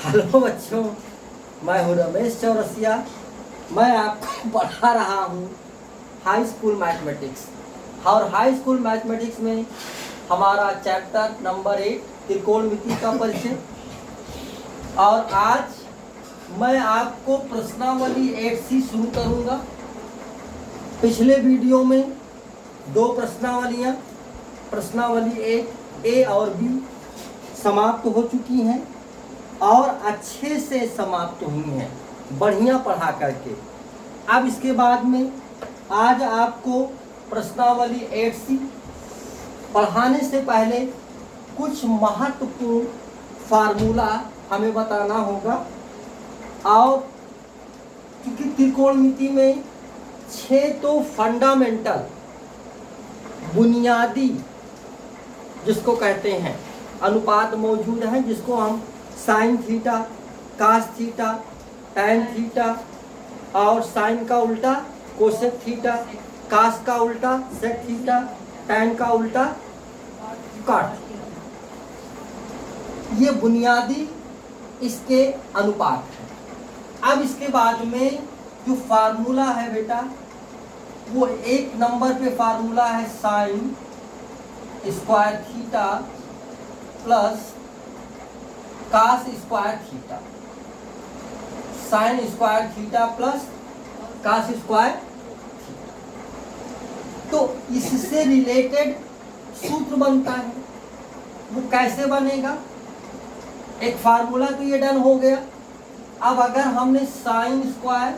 Hello बच्चों, मैं हूँ रमेश चौरसिया। मैं आपको पढ़ा रहा हूँ हाई स्कूल मैथमेटिक्स। और हाई स्कूल मैथमेटिक्स में हमारा चैप्टर नंबर 8 त्रिकोणमिति का परिचय। और आज मैं आपको प्रश्नावली 8C शुरू करूँगा। पिछले वीडियो में दो प्रश्नावलियाँ, प्रश्नावली 8 A और B समाप्त हो चुकी हैं और अच्छे से समाप्त हुई हैं, बढ़िया पढ़ा करके। अब इसके बाद में आज आपको प्रश्नावली 8C पढ़ाने से पहले कुछ महत्वपूर्ण फार्मूला हमें बताना होगा। और क्योंकि त्रिकोणमिति में 6 तो फंडामेंटल बुनियादी जिसको कहते हैं अनुपात मौजूद हैं, जिसको हम sine theta, cos theta, tan theta और साइन का उल्टा कोसेक थीटा, कास का उल्टा सेक थीटा, टैन का उल्टा कॉट। ये बुनियादी इसके अनुपात हैं। अब इसके बाद में जो फार्मूला है बेटा, वो एक नंबर पे फार्मूला है sine square theta plus cos square theta. Sine square theta plus cos square theta. तो इससे रिलेटेड सूत्र बनता है। वो कैसे बनेगा? एक फार्मूला तो ये डन हो गया। अब अगर हमने साइन स्क्वायर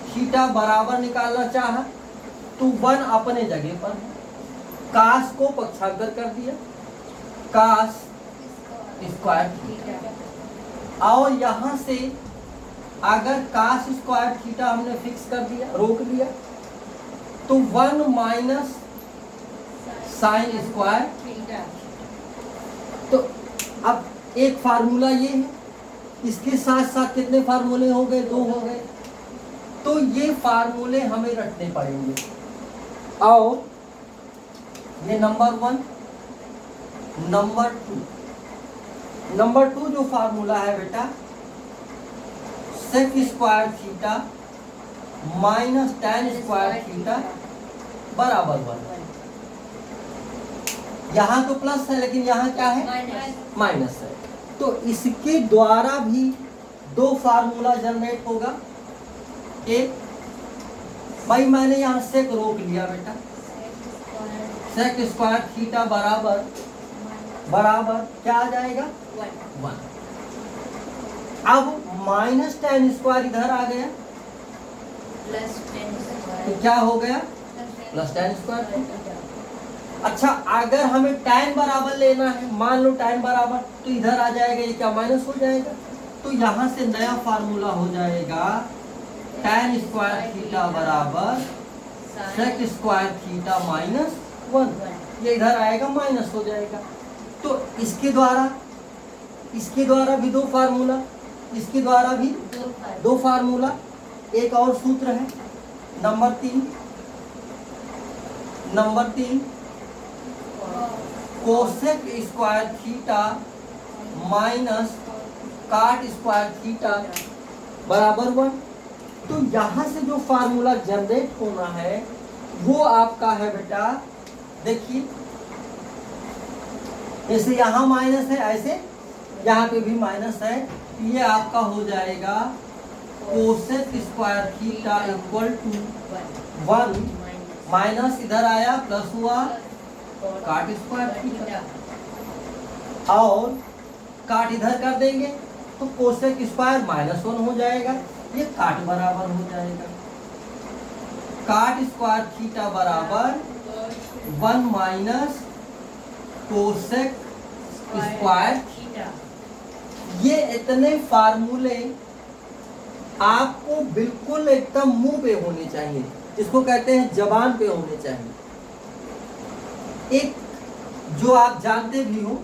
थीटा बराबर निकालना चाहा तो 1 अपने जगह पर, कास को पक्षांतर कर दिया, कास स्क्वायर थीटा। और यहाँ से अगर कास स्क्वायर थीटा हमने फिक्स कर दिया, रोक दिया, तो 1 माइनस साइन स्क्वायर थीटा। तो अब एक फार्मूला ये है, इसके साथ साथ कितने फार्मूले हो गए? 2 हो गए। तो ये फार्मूले हमें रटने पड़ेंगे। और ये नंबर 1, नंबर 2 जो फार्मूला है बेटा, sec square theta minus tan square theta बराबर 1। यहाँ तो प्लस है लेकिन यहाँ क्या है? माइनस है। तो इसके द्वारा भी 2 फार्मूला जनरेट होगा। एक भाई मैंने यहाँ सेक रोक लिया बेटा, सेक स्क्वायर थीटा बराबर क्या आ जाएगा? 1। अब माइनस टैन स्क्वायर इधर आ गया, प्लस टैन तो क्या हो गया? Plus tan square. अच्छा, अगर हमें टैन बराबर लेना है, मान लो टैन बराबर, तो इधर आ जाएगा, ये क्या माइनस हो जाएगा। तो यहाँ से नया फार्मूला हो जाएगा टैन स्क्वायर थीटा बराबर सेक स्क्वायर थीटा माइनस 1। ये इधर आएगा, माइनस हो जाएगा। तो इसके द्वारा भी 2 फार्मूला, इसके द्वारा भी 2 फार्मूला। एक और सूत्र है number 3 cosec square theta minus काट स्क्वायर थीटा बराबर 1। तो यहाँ से जो फार्मूला जनरेट होना है वो आपका है बेटा, देखिए जैसे यहाँ माइनस है, ऐसे यहाँ पे भी माइनस है। ये आपका हो जाएगा cosec square theta equal to 1 minus इधर आया प्लस हुआ काट स्क्वायर थीटा, और काट इधर कर देंगे तो कोसेक स्क्वायर माइनस 1 हो जाएगा। ये काट बराबर हो जाएगा काट स्क्वायर थीटा बराबर 1 माइनस कोसेक स्क्वायर थीटा। ये इतने फार्मूले आपको बिल्कुल एकदम मुंह पे होने चाहिए, जिसको कहते हैं जबान पे होने चाहिए। एक जो आप जानते भी हो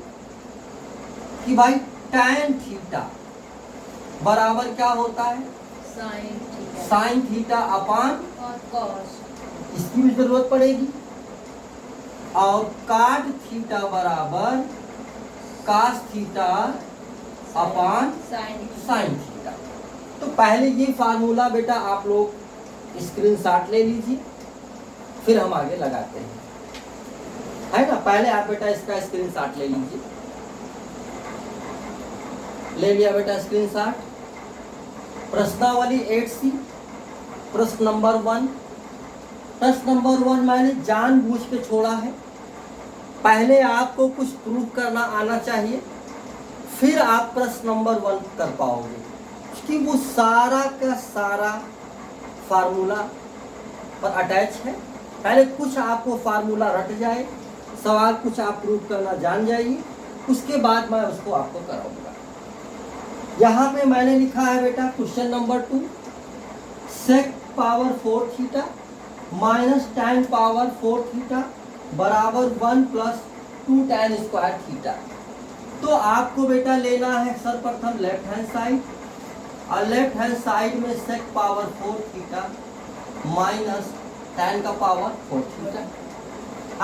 कि भाई टैन थीटा बराबर क्या होता है? Sine theta upon cos. इसकी भी जरूरत पड़ेगी। और काट थीटा बराबर cos theta upon sine sine theta. तो पहले ये फार्मूला बेटा आप लोग स्क्रीनशॉट ले लीजिए, फिर हम आगे लगाते हैं, है ना। पहले आप बेटा इसका स्क्रीनशॉट ले लीजिए। ले लिया बेटा स्क्रीनशॉट। प्रश्नावली 8C, प्रश्न नंबर 1। प्रश्न नंबर 1 मैंने जानबूझ के छोड़ा है। पहले आपको कुछ प्रूव करना आना चाहिए, फिर आप प्रश्न नंबर 1 कर पाओगे, क्योंकि वो सारा का सारा फार्मूला पर अटैच है। पहले कुछ आपको फार्मूला रट जाए, सवाल कुछ आप प्रूव करना जान जाइए, उसके बाद मैं उसको आपको कराऊंगा। यहाँ पे मैंने लिखा है बेटा question number 2, sec power 4 theta minus tan power 4 theta बराबर 1 प्लस 2 tan स्क्वायर थीटा। तो आपको बेटा लेना है सर्वप्रथम लेफ्ट हैंड साइड, और लेफ्ट हैंड साइड में सेक पावर 4 थीटा माइनस tan का पावर 4 थीटा।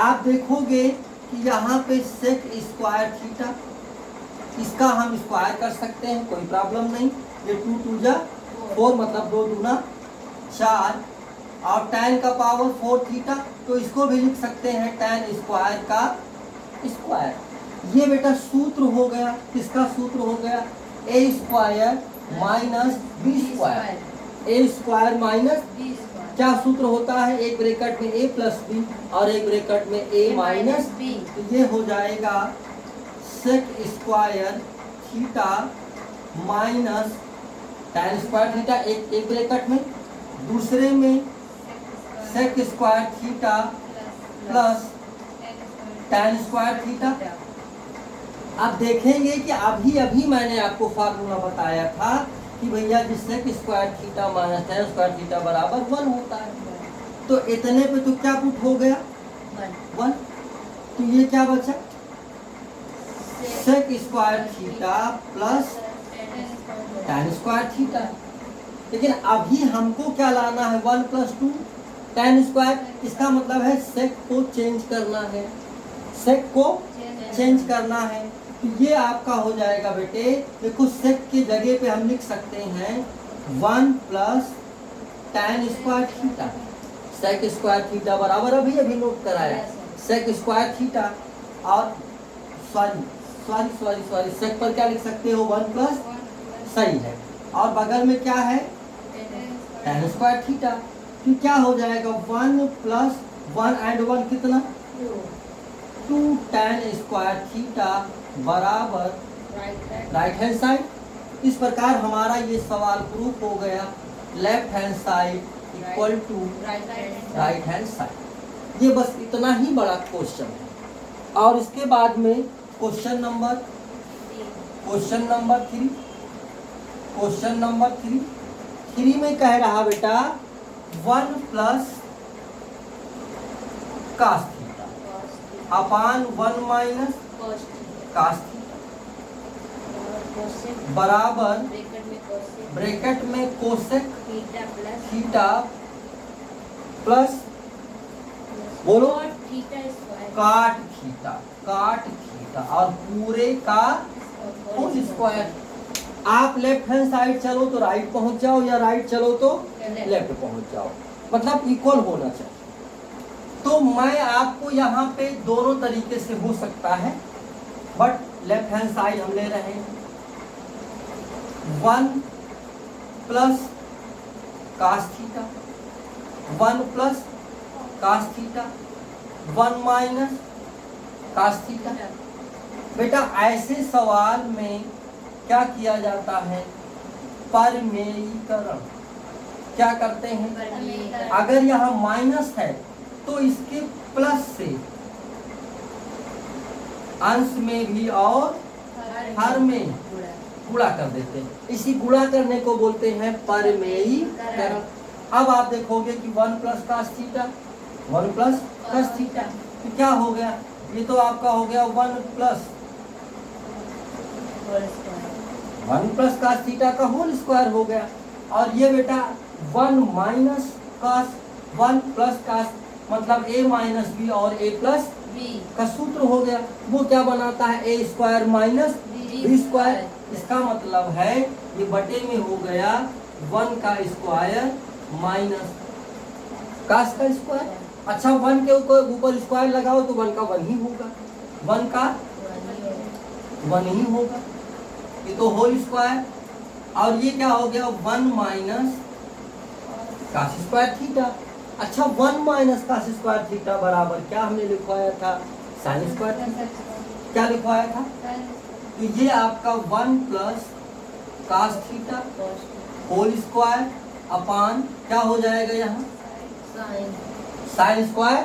आप देखोगे कि यहाँ पे सेक स्क्वायर थीटा, इसका हम स्क्वायर कर सकते हैं, कोई प्रॉब्लम नहीं। ये 2 2 जा 4 मतलब 2 दूना 4, और tan का पावर 4 थीटा, तो इसको भी लिख सकते हैं tan स्क्वायर का स्क्वायर। ये बेटा सूत्र हो गया, किसका सूत्र हो गया? a square minus B square. a square minus B square क्या सूत्र होता है? एक ब्रैकेट में a प्लस बी और एक ब्रैकेट में a माइनस बी। तो ये हो जाएगा sec square theta minus tan square theta, एक ब्रैकेट में, दूसरे में sec square theta plus tan square theta. आप देखेंगे कि अभी अभी मैंने आपको फार्मूला बताया था कि भैया जिस sec square theta minus tan square theta बराबर 1 होता है। तो इतने पे तो क्या पुट हो गया? 1। तो ये क्या बचा? Sec square theta plus tan square theta. लेकिन अभी हमको क्या लाना है? 1 प्लस 2 tan स्क्वायर। इसका मतलब है सेक को चेंज करना है, सेक को चेंज करना है। तो ये आपका हो जाएगा बेटे, देखो सेक की जगह पे हम लिख सकते हैं 1 plus tan square theta. Sec square theta बराबर अभी अभी नोट कराया सेक स्क्वायर थीटा, और सॉरी सेक पर क्या लिख सकते हो? 1 प्लस, सही है। और बगल में क्या है? tan square theta. तो क्या हो जाएगा? 1 प्लस 1 एंड 1 कितना? 2 tan स्क्वायर थीटा बराबर राइट हैंड साइड। इस प्रकार हमारा ये सवाल प्रूफ हो गया, left hand side equal to right hand side. ये बस इतना ही बड़ा क्वेश्चन है। और इसके बाद में क्वेश्चन नंबर 3 में कह रहा बेटा 1 plus cos theta upon 1 minus cos theta बराबर ब्रैकेट में कोसेक थीटा प्लस बोलो काट थीटा और पूरे का होल स्क्वायर। आप लेफ्ट हैंड साइड चलो तो राइट पहुंच जाओ, या राइट चलो तो लेफ्ट पहुंच जाओ, मतलब इक्वल होना चाहिए। तो मैं आपको यहाँ पे दोनों तरीके से हो सकता है, बट लेफ्ट हैंड साइड हम ले रहे हैं। 1 plus cos theta, 1 plus cos theta, 1 minus cos theta. बेटा ऐसे सवाल में क्या किया जाता है? परिमेयीकरण। क्या करते हैं? अगर यहाँ माइनस है तो इसके प्लस से अंश में भी और हर में गुणा कर देते हैं। इसी गुणा करने को बोलते हैं परिमेयीकरण। अब आप देखोगे कि 1 plus cos theta, 1 plus cos theta, तो क्या हो गया? ये तो आपका हो गया 1 प्लस कास थीटा का होल स्क्वायर हो गया। और ये बेटा 1 माइनस कास, 1 प्लस कास मतलब a माइनस बी और a प्लस बी का सूत्र हो गया। वो क्या बनाता है? a square minus B square. इसका मतलब है ये बटे में हो गया 1 का स्क्वायर माइनस कास का स्क्वायर। अच्छा 1 के ऊपर स्क्वायर लगाओ तो 1 का 1 ही होगा, 1 का 1 ही होगा, ये तो होल स्क्वायर। और ये क्या हो गया 1 माइनस कास स्क्वायर थीटा। अच्छा 1 माइनस कास स्क्वायर थीटा बराबर क्या हमने लिखवाया था, साइन स्क्वायर थीटा। क्या लिखवाया था, तो ये आपका 1 plus cos theta whole square upon क्या हो जाएगा यहाँ साइन स्क्वायर।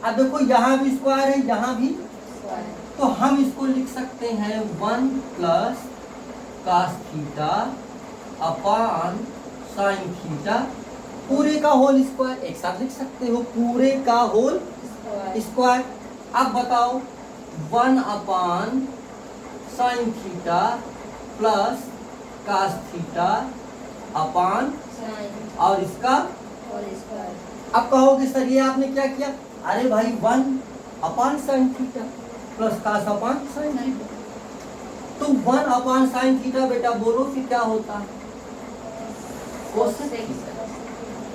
अब देखो यहाँ भी स्क्वायर है यहाँ भी, तो हम इसको लिख सकते हैं 1 plus cos theta upon sine theta पूरे का होल स्क्वायर, एक साथ लिख सकते हो पूरे का होल स्क्वायर। अब बताओ 1 upon sine theta plus cos theta upon और इसका। अब कहोगे सर ये आपने क्या किया, अरे भाई 1 upon sine theta plus cos upon sine theta, तो 1 अपान साइन थीटा बेटा बोलो फिर क्या होता है कोसेक,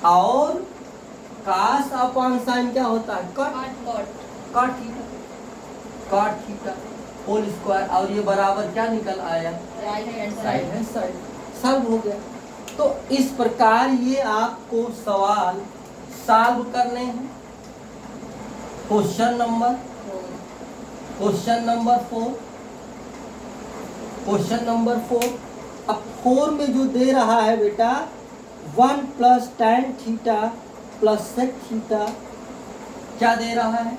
और कास अपान साइन क्या होता है cot theta, cot theta whole square. और ये बराबर क्या निकल आया right hand right hand side, solve हो गया। तो इस प्रकार ये आपको सवाल सॉल्व करने हैं। Question number 4, question number 4। अब 4 में जो दे रहा है बेटा 1 plus tan theta plus sec theta, क्या दे रहा है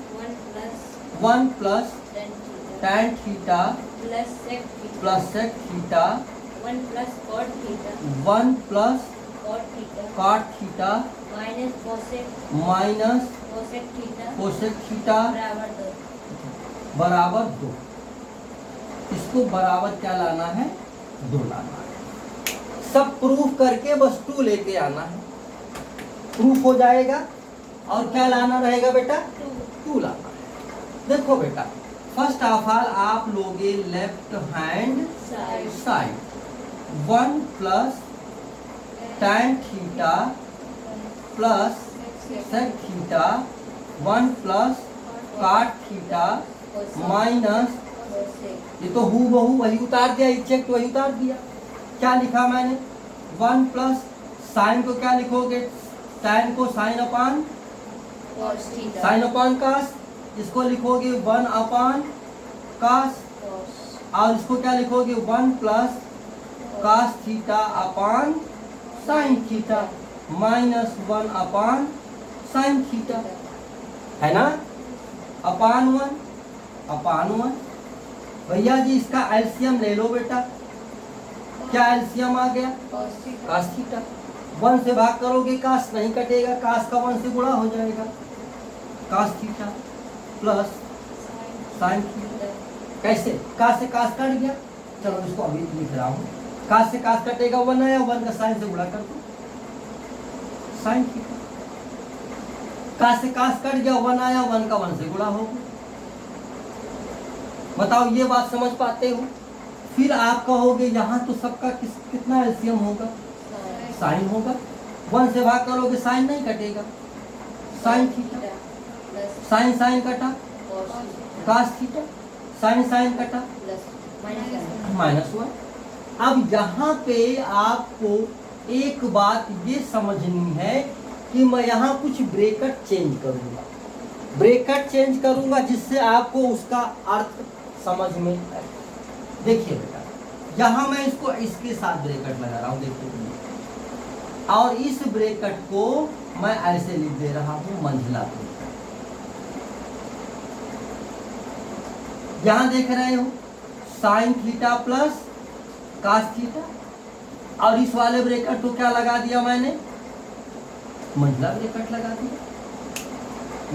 1 plus tan theta plus sec theta 1 plus cot theta minus cosec theta बराबर 2। इसको बराबर क्या लाना है 2 लाना है। सब प्रूफ करके बस 2 लेके आना है, प्रूफ हो जाएगा। और क्या लाना रहेगा बेटा 2 लाना है। देखो बेटा फर्स्ट ऑफ ऑल आप लोगे left hand side 1 plus tan theta plus sec theta 1 plus cot theta minus, ये तो हु बहू वही उतार दिया, चेक वही उतार दिया। क्या लिखा मैंने 1 प्लस साइन को क्या लिखोगे, साइन को साइन अपान कास, इसको लिखोगे 1 अपान कास, और इसको क्या लिखोगे 1 plus cos theta upon sine theta minus 1 upon sine theta, है ना, अपान 1 भैया जी इसका एलसीएम ले लो बेटा। क्या एलसीएम आ गया कास थीटा, 1 से भाग करोगे कास नहीं कटेगा, कास का 1 से गुणा हो जाएगा, cos theta plus sine theta. कैसे कास से कास कट गया, चलो इसको अभी लिख रहा हूँ, कास से कास कटेगा 1 आया, 1 का साइन से गुणा कर दो साइन थीटा, कास से कास कट गया 1 आया, 1 का 1 से गुणा हो गया। बताओ ये बात समझ पाते हो। फिर आप कहोगे यहाँ तो सबका कितना एलसीएम होगा साइन होगा, 1 से भाग करोगे साइन नहीं कटेगा, साइन थीटा साइन साइन कटा कास थीटा साइन कटा माइनस 1। अब यहाँ पे आपको एक बात ये समझनी है कि मैं यहाँ कुछ ब्रैकेट चेंज करूँगा, जिससे आपको उसका अर्थ समझ में आए। देखिए बेटा यहाँ मैं इसको इसके साथ ब्रैकेट लगा रहा हूँ, देखिए, और इस ब्रैकेट को मैं ऐसे लिख दे रहा हूँ मंझला पे। यहाँ देख रहे हो sine theta plus cos theta, और इस वाले ब्रैकेट को क्या लगा दिया मैंने मंझला ब्रैकेट लगा दिया।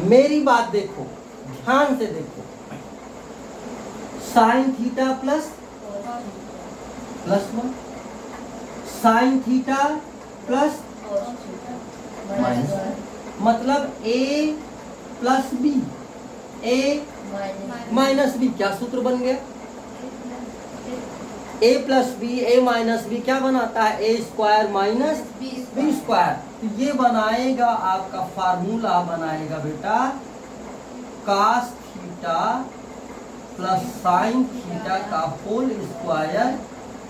मेरी बात देखो ध्यान से देखो, sine theta plus 1 sine theta plus minus 1, मतलब a plus B, a minus B, क्या सूत्र बन गया a plus B A minus B क्या बनाता है A square minus B square. तो ये बनाएगा आपका फार्मूला बनाएगा बेटा cos theta plus sine theta का होल स्क्वायर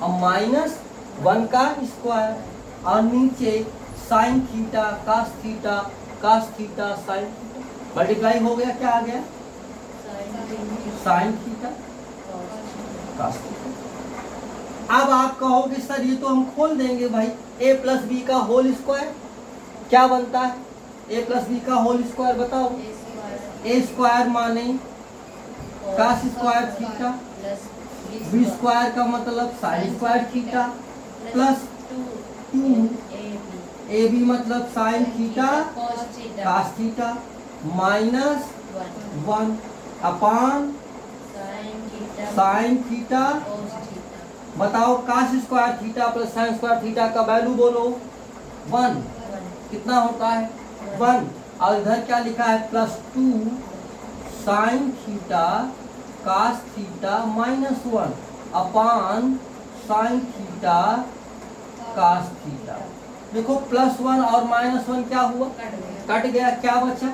और माइनस 1 का स्क्वायर और नीचे sine theta cos theta sine multiply हो गया, क्या आ गया साइन थीटा cos थीटा। अब आप कहोगे सर ये तो हम खोल देंगे भाई, a प्लस बी का होल स्क्वायर क्या बनता है, a प्लस बी का होल स्क्वायर बताओ। a स्क्वायर माने cos square theta, b square का मतलब sign square theta plus 2ab मतलब sign theta cos theta minus 1 upon sine theta. बताओ cos square theta plus sign square theta का value बोलो 1, कितना होता है 1, और इधर क्या लिखा है plus 2 sine theta cos theta minus 1 upon sine theta cos theta. देखो प्लस 1 और माइनस 1 क्या हुआ, कट गया, क्या बचा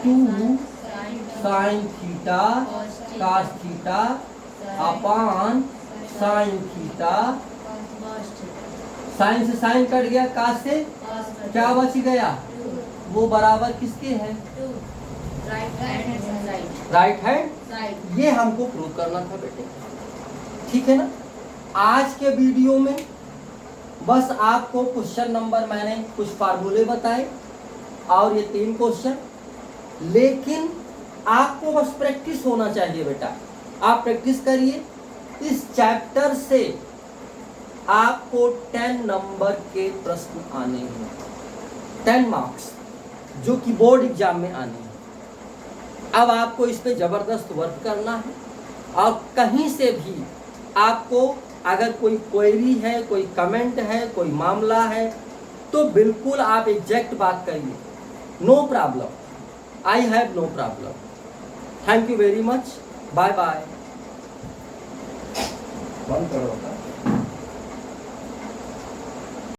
2 sine theta cos theta upon sine theta. Sine से साइन कट गया, cos से क्या बच गया, वो बराबर किसके है राइट हैंड। ये हमको प्रूव करना था बेटे, ठीक है ना। आज के वीडियो में बस आपको क्वेश्चन नंबर मैंने कुछ फार्मूले बताए और ये 3 क्वेश्चन, लेकिन आपको बस प्रैक्टिस होना चाहिए बेटा। आप प्रैक्टिस करिए, इस चैप्टर से आपको 10 नंबर के प्रश्न आने हैं, 10 मार्क्स जो कि बोर्ड एग्जाम में आने हैं। अब आपको इस पे जबरदस्त वर्क करना है और कहीं से भी आपको अगर कोई क्वेरी है, कोई कमेंट है, कोई मामला है तो बिल्कुल आप एग्जैक्ट बात करिए, no problem, I have no problem. Thank you very much, bye bye. बंद करो।